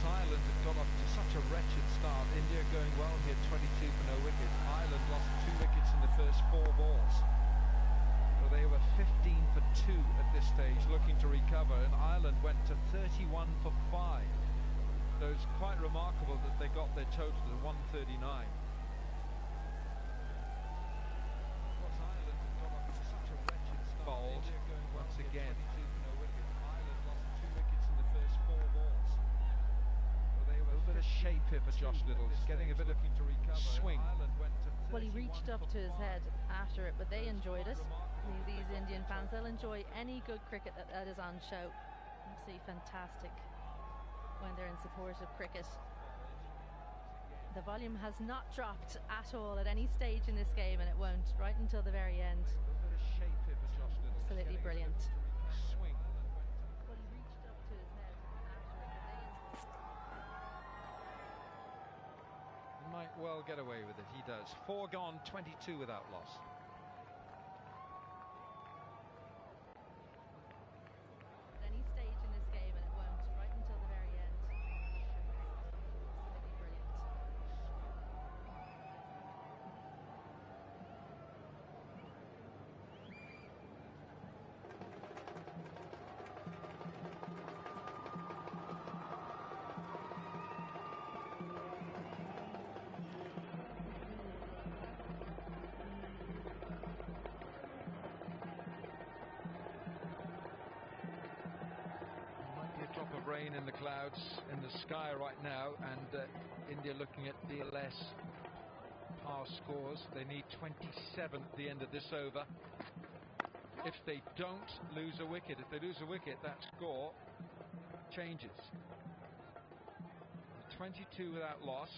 Ireland had got off to such a wretched start. India going well here, 22 for no wicket. Ireland lost 2 wickets in the first 4 balls. So they were 15 for 2 at this stage, looking to recover, and Ireland went to 31 for 5. So it's quite remarkable that they got their total to 139. Ireland had got off to such a wretched start. Bowled once again. Ireland lost 2 wickets in the first 4 balls. A little bit of shape here for Josh Little. He's getting a bit of swing. Well, he reached up to his head after it, but they enjoyed it. These Indian fans, they'll enjoy any good cricket that is on show. Absolutely fantastic when they're in support of cricket. The volume has not dropped at all at any stage in this game, and it won't right until the very end. Absolutely brilliant. Swing. Well, he reached up to his head after it, but He might well get away with it. He does. 4 gone, 22 without loss. at any stage in this game, and it won't right until the very end. Absolutely brilliant. Drop of rain in the clouds in the sky right now, and India looking at DLS power scores. They need 27 at the end of this over. If they don't lose a wicket, if they lose a wicket, that score changes. 22 without loss.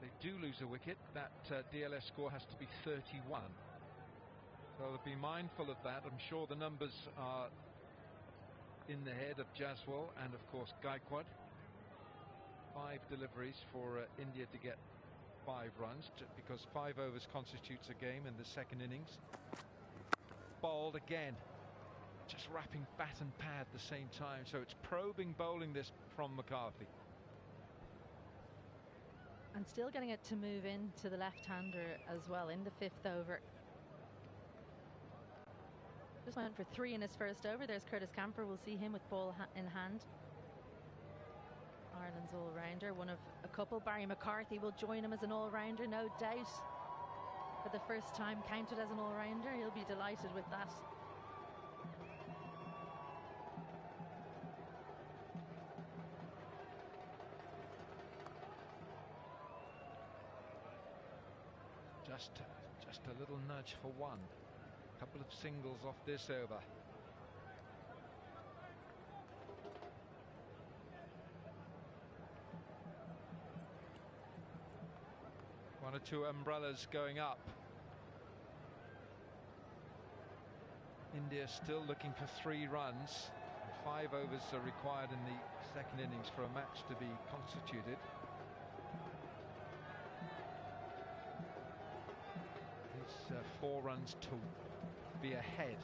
They do lose a wicket, that DLS score has to be 31. So they'll be mindful of that. I'm sure the numbers are in the head of Jaswal and of course Gaikwad. 5 deliveries for India to get 5 runs, because 5 overs constitutes a game in the second innings. Bowled again, just wrapping bat and pad at the same time, so it's probing bowling this from McCarthy. And still getting it to move into the left-hander as well in the 5th over. Just went for 3 in his first over. There's Curtis Camper. We'll see him with ball in hand. Ireland's all-rounder, one of a couple. Barry McCarthy will join him as an all-rounder, no doubt. For the first time counted as an all-rounder. He'll be delighted with that. Just a little nudge for 1. A couple of singles off this over. One or 2 umbrellas going up. India still looking for 3 runs. 5 overs are required in the second innings for a match to be constituted. It's 4 runs to be ahead.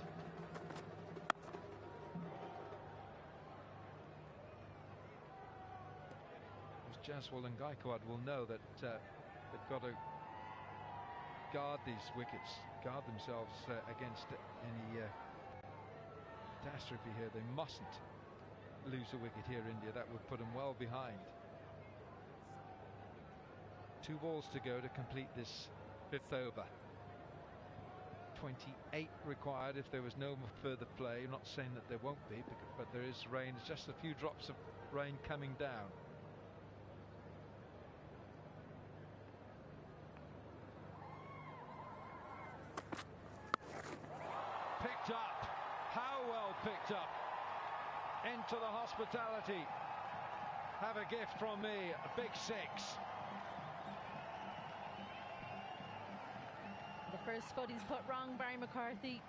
As Jaswal and Gaikwad will know that they've got to guard these wickets, guard themselves against any catastrophe here. They mustn't lose a wicket here, India. That would put them well behind. 2 balls to go to complete this 5th over. 28 required if there was no further play. I'm not saying that there won't be, but there is rain. It's just a few drops of rain coming down. Picked up. How well picked up. Into the hospitality. Have a gift from me. A big 6. The first foot he's put wrong, Barry McCarthy.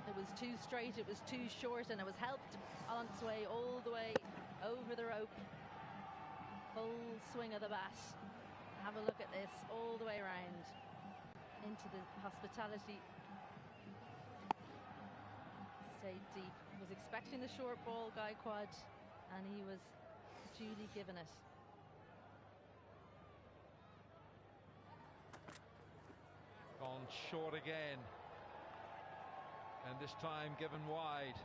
It was too straight, it was too short, and it was helped on its way all the way over the rope. Full swing of the bat. Have a look at this, all the way around into the hospitality. stayed deep. Was expecting the short ball, Gaikwad, and he was duly given it. Gone short again, and this time given wide.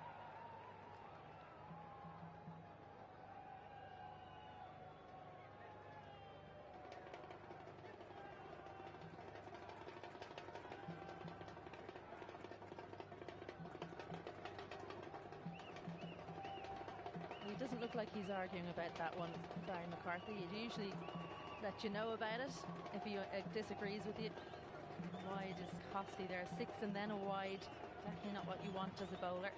He doesn't look like he's arguing about that one, Barry McCarthy. He'd usually let you know about it if he disagrees with you. Wide is costly there. 6 and then a wide. Definitely not what you want as a bowler.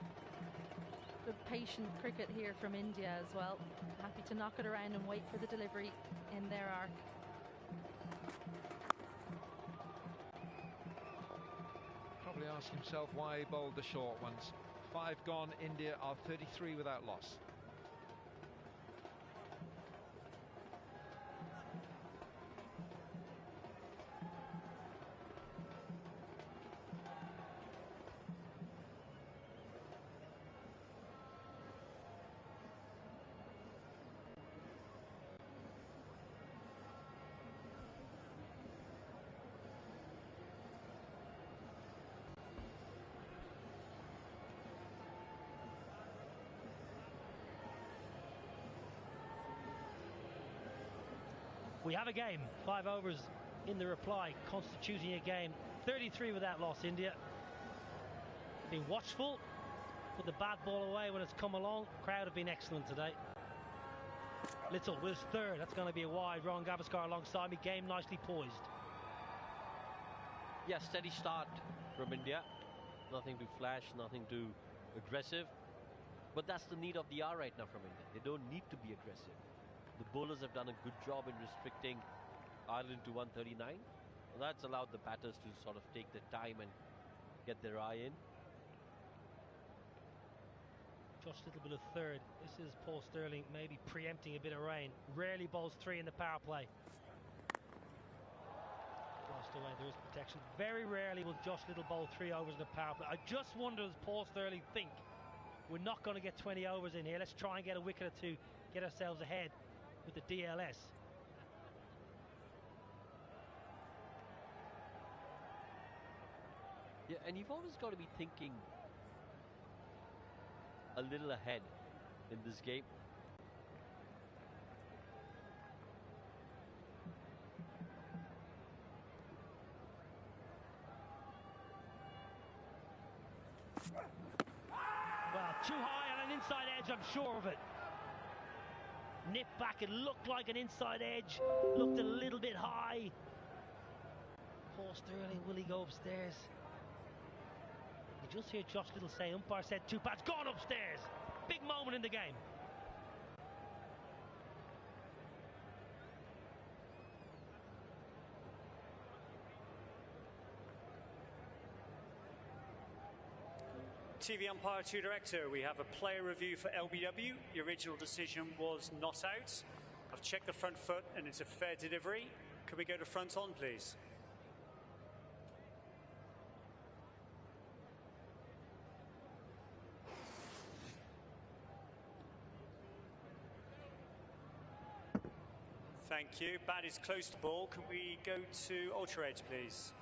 Good patient cricket here from India as well. Happy to knock it around and wait for the delivery in their arc. Probably ask himself why he bowled the short ones. 5 gone. India are 33 without loss. We have a game, 5 overs in the reply, constituting a game. 33 without loss, India. Been watchful, put the bad ball away when it's come along. Crowd have been excellent today. Little with his third, that's going to be a wide. Rohan Gavaskar alongside me, game nicely poised. Yeah, steady start from India. Nothing too flash, nothing too aggressive. But that's the need of the hour right now from India. They don't need to be aggressive. The bowlers have done a good job in restricting Ireland to 139. Well, that's allowed the batters to sort of take their time and get their eye in. Just a little bit of third. This is Paul Stirling maybe preempting a bit of rain. Rarely bowls 3 in the power play. Lost away, there is protection. Very rarely will Josh Little bowl 3 overs in the power play. I just wonder, does Paul Stirling think we're not going to get 20 overs in here? Let's try and get a wicket or two, get ourselves ahead with the DLS. Yeah, and you've always got to be thinking a little ahead in this game. Well, too high on an inside edge, I'm sure of it. Nip back, it looked like an inside edge, looked a little bit high. Paul Stirling, will he go upstairs? You just hear Josh Little say, umpire said 2 pads, gone upstairs. Big moment in the game. TV umpire to director, we have a player review for LBW. The original decision was not out. I've checked the front foot and it's a fair delivery. Could we go to front on, please? Thank you. Bat is close to ball. Can we go to ultra edge, please?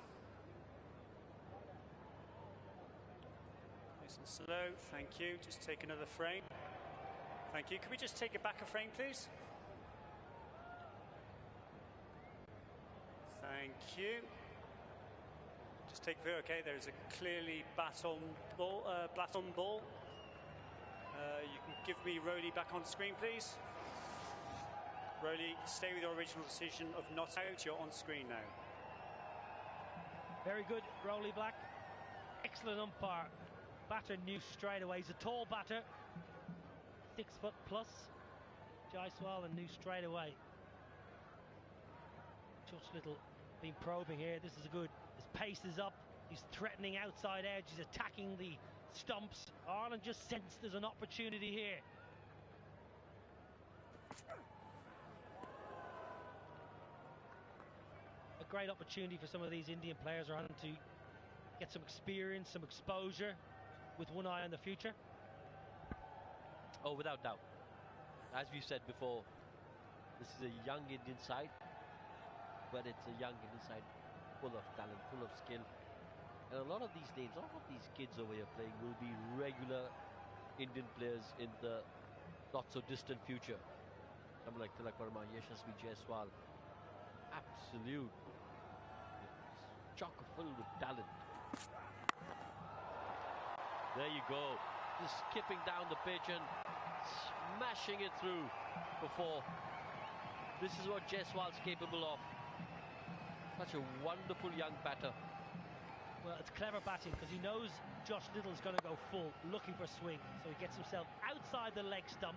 Nice and slow. Thank you. Just take another frame. Thank you. Can we just take it back a frame, please? Thank you. Just take view. Okay, there's a clearly bat on ball. You can give me Rowley back on screen, please. Rowley, stay with your original decision of not out. You're on screen now. Very good, Rowley Black. Excellent umpire. Batter knew straight away. He's a tall batter. 6 foot plus. Jaiswal, and knew straight away. Josh Little been probing here. This is good. His pace is up. He's threatening outside edge. He's attacking the stumps. Ireland just sensed there's an opportunity here. A great opportunity for some of these Indian players around to get some experience, some exposure. with one eye on the future? Oh, without doubt. As we said before, this is a young Indian side, but it's a young Indian side full of talent, full of skill. And a lot of these names, a lot of these kids over here playing will be regular Indian players in the not so distant future. Someone like Tilak Verma, Yashasvi Jaiswal, absolute chock full with talent. There you go, just skipping down the pitch and smashing it through before. This is what Jaiswal's capable of. Such a wonderful young batter. Well, it's clever batting because he knows Josh Little's going to go full, looking for a swing. So he gets himself outside the leg stump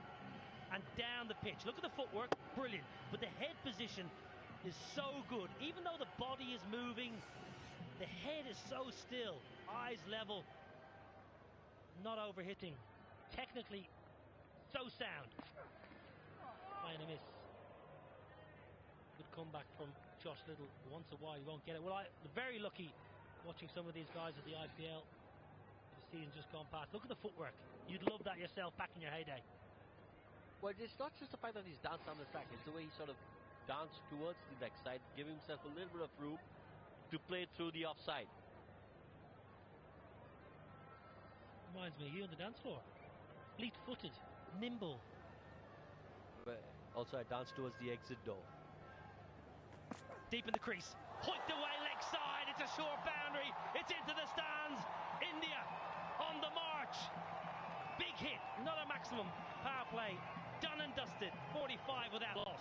and down the pitch. Look at the footwork, brilliant. But the head position is so good. Even though the body is moving, the head is so still. Eyes level, not overhitting. Technically, so sound. Playing a miss. Good comeback from Josh Little. Once a while, he won't get it. Well, I'm very lucky watching some of these guys at the IPL. The season just gone past. Look at the footwork. You'd love that yourself back in your heyday. Well, it's not just the fact that he's danced on the track. It's the way he sort of danced towards the leg side, giving himself a little bit of room to play through the offside. Reminds me of you on the dance floor. Fleet-footed, nimble. But also, I danced towards the exit door. Deep in the crease, hoiked away leg side, it's a short boundary, it's into the stands. India on the march. Big hit, not a maximum power play, done and dusted, 45 without loss.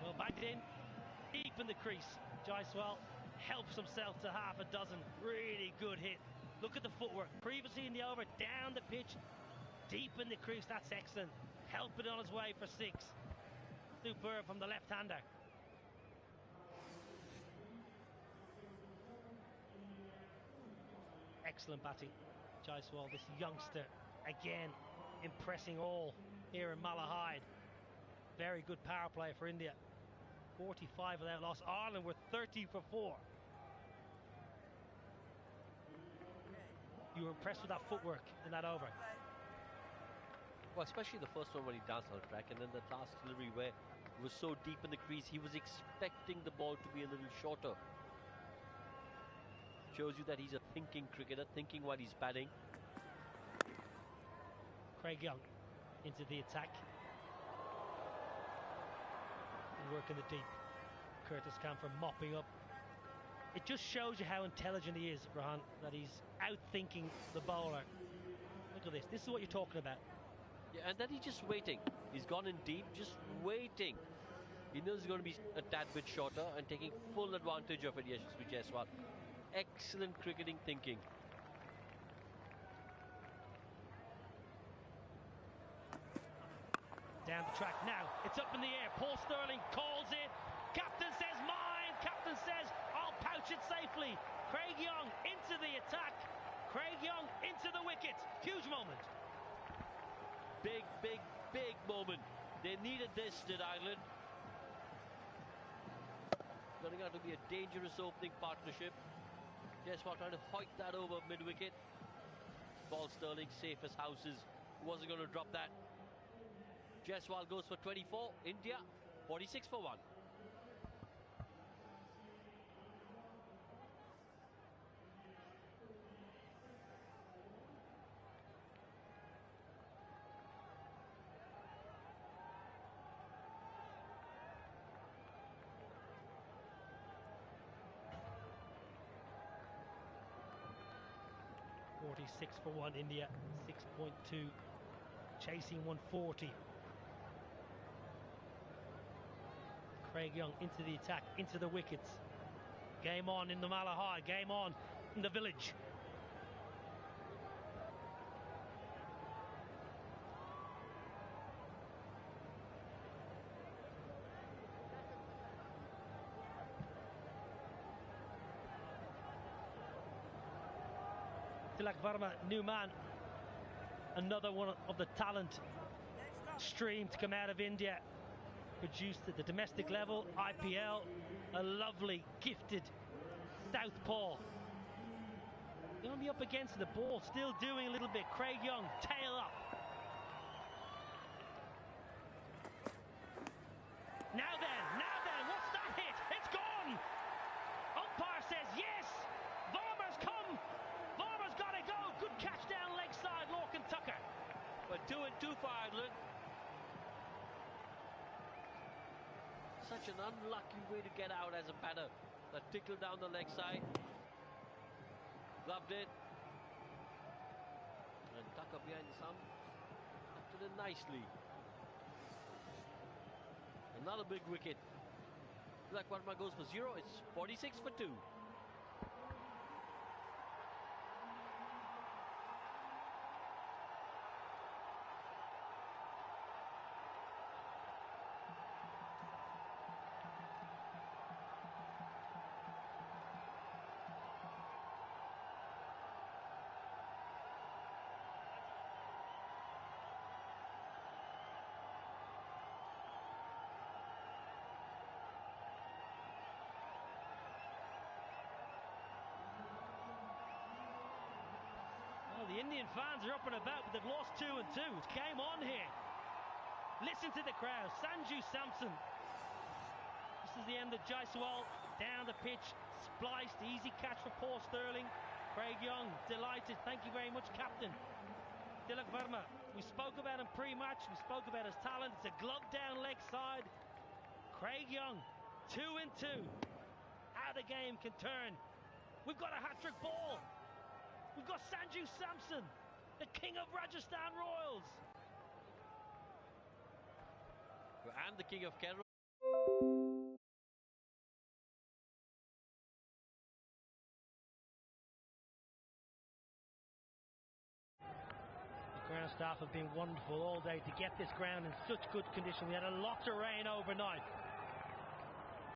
Well, backed in, deep in the crease. Jaiswal helps himself to half a dozen. Really good hit. Look at the footwork. Previously in the over, down the pitch, deep in the crease. That's excellent. Helping on his way for 6. Superb from the left-hander. Excellent batting. Jaiswal, this youngster, again impressing all here in Malahide. Very good power play for India. 45 without loss. Ireland were 30 for 4. You were impressed with that footwork in that over? Well, especially the first one when he danced on the track, and then the last delivery where it was so deep in the crease, he was expecting the ball to be a little shorter. Shows you that he's a thinking cricketer, thinking while he's batting. Craig Young into the attack. Work in the deep. Curtis Camphor mopping up. It just shows you how intelligent he is, Rahan, that he's outthinking the bowler. Look at this. This is what you're talking about. Yeah, and then he's just waiting. He's gone in deep, just waiting. He knows he's going to be a tad bit shorter and taking full advantage of it, Yashasvi Jaiswal. Excellent cricketing thinking. Down the track now. It's up in the air. Paul Sterling calls it. Captain says mine. Captain says I'll pouch it safely. Craig Young into the attack. Craig Young into the wickets. Huge moment. Big, big, big moment. They needed this, did Ireland. Turning out to be a dangerous opening partnership. Jaiswal trying to hoik that over mid-wicket. Paul Sterling safe as houses. Wasn't going to drop that. Jaiswal goes for 24. India 46 for 1. For 1, India 6.2, chasing 140. Craig Young into the attack, into the wickets. Game on in the Malahide, game on in the village. Tilak Verma, new man. another one of the talent stream to come out of India, produced at the domestic level, IPL, a lovely, gifted southpaw. Going to be up against the ball, still doing a little bit. Craig Young, tail up. Now then, what's that hit? It's gone! Umpire says yes! Varmer's come! Varmer's got to go! Good catch down leg side, Lorcan Tucker. But 2 and 2 for Ireland. Such an unlucky way to get out as a batter. That tickled down the leg side. Gloved it. And Tucker behind the stump. Left it nicely. Another big wicket. Like Verma goes for 0. It's 46 for 2. The Indian fans are up and about, but they've lost 2 and 2. It's game on here. Listen to the crowd. Sanju Samson. This is the end of Jaiswal. Down the pitch. Spliced. Easy catch for Paul Sterling. Craig Young, delighted. Thank you very much, Captain. Tilak Verma. We spoke about him pre-match. We spoke about his talent. It's a glove down leg side. Craig Young, 2 and 2. How the game can turn. We've got a hat-trick ball. We've got Sanju Samson, the king of Rajasthan Royals. And the king of Kerala. The ground staff have been wonderful all day to get this ground in such good condition. We had a lot of rain overnight.